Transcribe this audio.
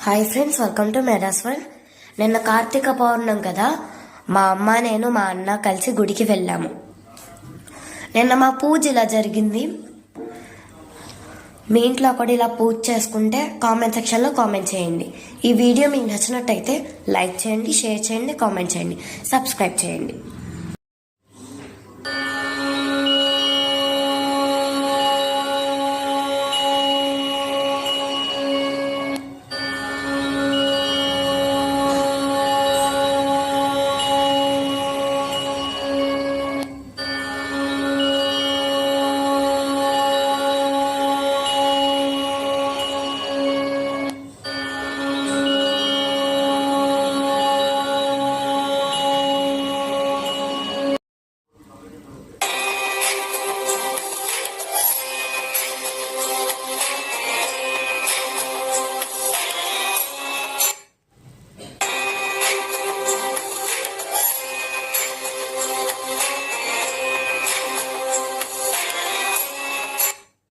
Hi friends, welcome to Mera's world. నిన్న కార్తీక పౌర్ణమి కదా, మా అమ్మ నేను మా అన్న కలిసి గుడికి వెళ్ళాము. నిన్న మా పూజ ఇలా జరిగింది. మీ ఇంట్లో కూడా ఇలా పూజ చేసుకుంటే కామెంట్ సెక్షన్లో కామెంట్ చేయండి. ఈ వీడియో మీకు నచ్చినట్టయితే లైక్ చేయండి, షేర్ చేయండి, కామెంట్ చేయండి, సబ్స్క్రైబ్ చేయండి.